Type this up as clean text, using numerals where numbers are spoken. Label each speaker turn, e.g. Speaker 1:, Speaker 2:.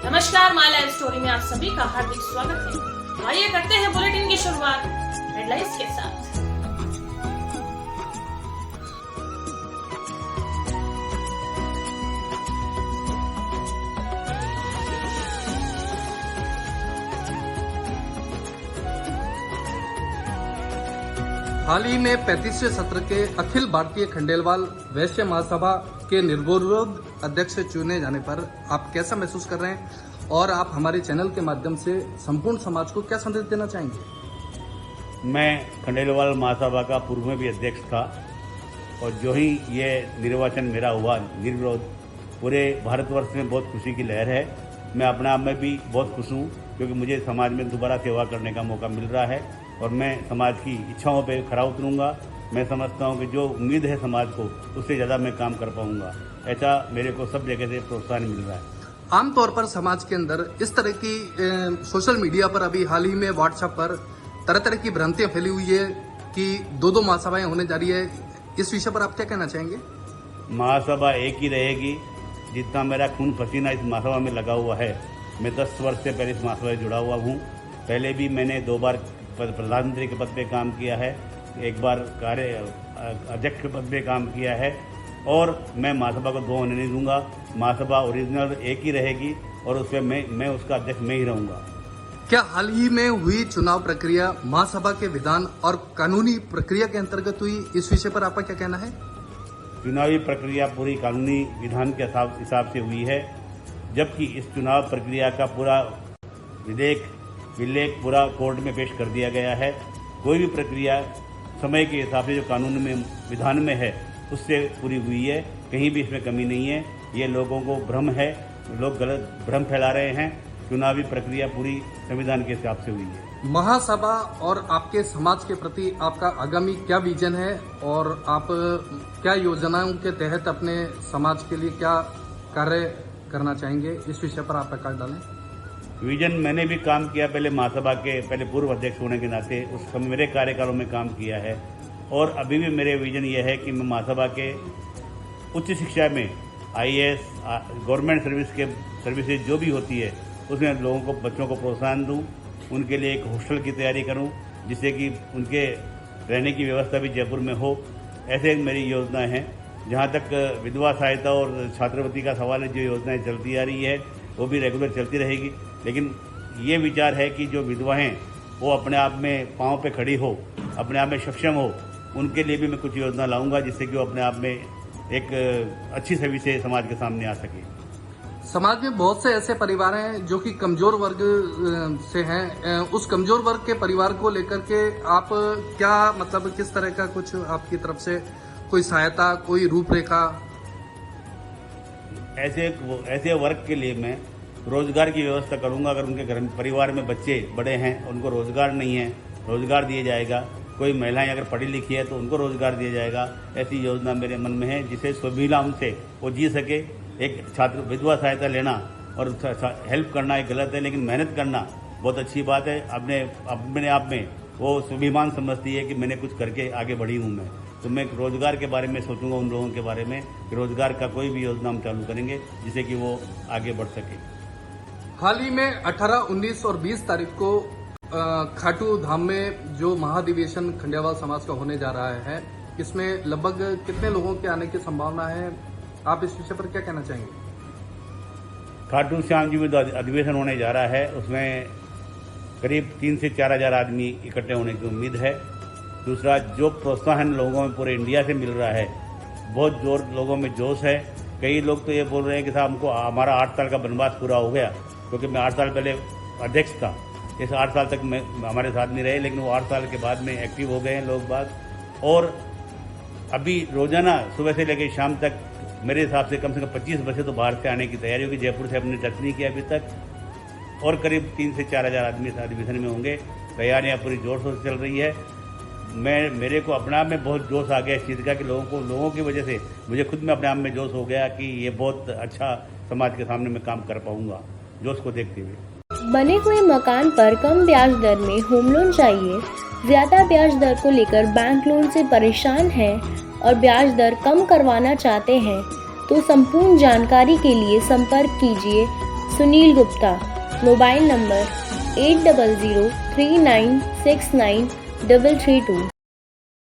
Speaker 1: नमस्कार, my life story में आप सभी का हार्दिक स्वागत है। आइए करते हैं बुलेटिन की शुरुआत हेडलाइंस के साथ।
Speaker 2: हाल ही में 35वें सत्र के अखिल भारतीय खंडेलवाल वैश्य महासभा के निर्विरोध अध्यक्ष चुने जाने पर आप कैसा महसूस कर रहे हैं और आप हमारे चैनल के माध्यम से संपूर्ण समाज को क्या संदेश देना चाहेंगे?
Speaker 3: मैं खंडेलवाल महासभा का पूर्व में भी अध्यक्ष था और जो ही ये निर्वाचन मेरा हुआ निर्विरोध, पूरे भारतवर्ष में बहुत खुशी की लहर है। मैं अपने आप में भी बहुत खुश हूँ क्योंकि मुझे समाज में दोबारा सेवा करने का मौका मिल रहा है और मैं समाज की इच्छाओं पे खरा उतरूंगा। मैं समझता हूं कि जो उम्मीद है समाज को, उससे ज़्यादा मैं काम कर पाऊंगा। ऐसा मेरे को सब जगह से प्रोत्साहन मिल रहा है।
Speaker 2: आमतौर पर समाज के अंदर इस तरह की सोशल मीडिया पर अभी हाल ही में व्हाट्सएप पर तरह तरह की भ्रांतियां फैली हुई है कि दो महासभाएं होने जा रही है। इस विषय पर आप क्या कहना चाहेंगे?
Speaker 3: महासभा एक ही रहेगी। जितना मेरा खून पसीना इस महासभा में लगा हुआ है, मैं 10 वर्ष से पहले इस महासभा से जुड़ा हुआ हूँ। पहले भी मैंने 2 बार प्रधानमंत्री के पद पे काम किया है, एक बार अध्यक्ष के पद पे काम किया है और मैं महासभा को 2 होने नहीं दूंगा। महासभा ओरिजिनल एक ही रहेगी और उसमें मैं उसका अध्यक्ष मैं ही रहूंगा।
Speaker 2: क्या हाल ही में हुई चुनाव प्रक्रिया महासभा के विधान और कानूनी प्रक्रिया के अंतर्गत हुई? इस विषय पर आपका क्या कहना है?
Speaker 3: चुनावी प्रक्रिया पूरी कानूनी विधान के हिसाब से हुई है, जबकि इस चुनाव प्रक्रिया का पूरा विलेख पूरा कोर्ट में पेश कर दिया गया है। कोई भी प्रक्रिया समय के हिसाब से जो कानून में विधान में है उससे पूरी हुई है, कहीं भी इसमें कमी नहीं है। ये लोगों को भ्रम है, लोग गलत भ्रम फैला रहे हैं। चुनावी प्रक्रिया पूरी संविधान के हिसाब से हुई है।
Speaker 2: महासभा और आपके समाज के प्रति आपका आगामी क्या विजन है और आप क्या योजनाओं के तहत अपने समाज के लिए क्या कार्य करना चाहेंगे? इस विषय पर आप प्रकाश डालें।
Speaker 3: विजन मैंने भी काम किया पहले महासभा के पूर्व अध्यक्ष होने के नाते, उस समय मेरे कार्यकालों में काम किया है और अभी भी मेरे विजन यह है कि मैं महासभा के उच्च शिक्षा में IAS गवर्नमेंट सर्विसेज जो भी होती है उसमें लोगों को, बच्चों को प्रोत्साहन दूं, उनके लिए एक हॉस्टल की तैयारी करूं जिससे कि उनके रहने की व्यवस्था भी जयपुर में हो। ऐसे मेरी योजनाएं हैं। जहां तक विधवा सहायता और छात्रवृत्ति का सवाल है, जो योजनाएं चलती आ रही है वो भी रेगुलर चलती रहेगी। लेकिन ये विचार है कि जो विधवाएं वो अपने आप में पाँव पे खड़ी हो, अपने आप में सक्षम हो, उनके लिए भी मैं कुछ योजना लाऊंगा जिससे कि वो अपने आप में एक अच्छी छवि से समाज के सामने आ सके।
Speaker 2: समाज में बहुत से ऐसे परिवार हैं जो कि कमजोर वर्ग से हैं। उस कमजोर वर्ग के परिवार को लेकर के आप क्या मतलब किस तरह का कुछ आपकी तरफ से कोई सहायता, कोई रूपरेखा?
Speaker 3: ऐसे वर्ग के लिए मैं रोजगार की व्यवस्था करूंगा। अगर उनके घर परिवार में बच्चे बड़े हैं, उनको रोजगार नहीं है, रोजगार दिया जाएगा। कोई महिलाएं अगर पढ़ी लिखी है तो उनको रोजगार दिया जाएगा। ऐसी योजना मेरे मन में है जिसे स्वाभिमान से वो जी सके। एक छात्र विधवा सहायता लेना और हेल्प करना एक गलत है, लेकिन मेहनत करना बहुत अच्छी बात है। अपने आप में वो स्वाभिमान समझती है कि मैंने कुछ करके आगे बढ़ी हूँ मैं। तो मैं रोजगार के बारे में सोचूंगा, उन लोगों के बारे में कि रोजगार का कोई भी योजना हम चालू करेंगे जिससे कि वो आगे बढ़ सके।
Speaker 2: हाल ही में 18, 19 और 20 तारीख को खाटू धाम में जो महाधिवेशन खंडेलवाल समाज का होने जा रहा है, इसमें लगभग कितने लोगों के आने की संभावना है? आप इस विषय पर क्या कहना चाहेंगे?
Speaker 3: खाटू श्याम जी में अधिवेशन होने जा रहा है, उसमें करीब 3 से 4 हजार आदमी इकट्ठे होने की उम्मीद है। दूसरा, जो प्रोत्साहन लोगों में पूरे इंडिया से मिल रहा है, बहुत जोर लोगों में जोश है। कई लोग तो ये बोल रहे हैं कि साहब हमको हमारा 8 साल का वनवास पूरा हो गया, क्योंकि मैं 8 साल पहले अध्यक्ष था। इस 8 साल तक मैं हमारे साथ नहीं रहे, लेकिन वो 8 साल के बाद में एक्टिव हो गए हैं लोग बाग। और अभी रोजाना सुबह से लेकर शाम तक मेरे हिसाब से कम 25 बसें तो बाहर से आने की तैयारी होगी। जयपुर से हमने टच नहीं किया अभी तक। और करीब 3 से 4 हजार आदमी इस अधिवेशन में होंगे। तैयारियां पूरी जोर शोर से चल रही है। मेरे को अपने आप में बहुत जोश आ गया इस चीज़ का कि लोगों की वजह से मुझे खुद में अपने आप में जोश हो गया कि ये बहुत अच्छा समाज के सामने मैं काम कर पाऊंगा, जोश को देखते हुए।
Speaker 4: बने हुए मकान पर कम ब्याज दर में होम लोन चाहिए? ज्यादा ब्याज दर को लेकर बैंक लोन से परेशान हैं और ब्याज दर कम करवाना चाहते हैं तो संपूर्ण जानकारी के लिए संपर्क कीजिए सुनील गुप्ता, मोबाइल नंबर 8003969332।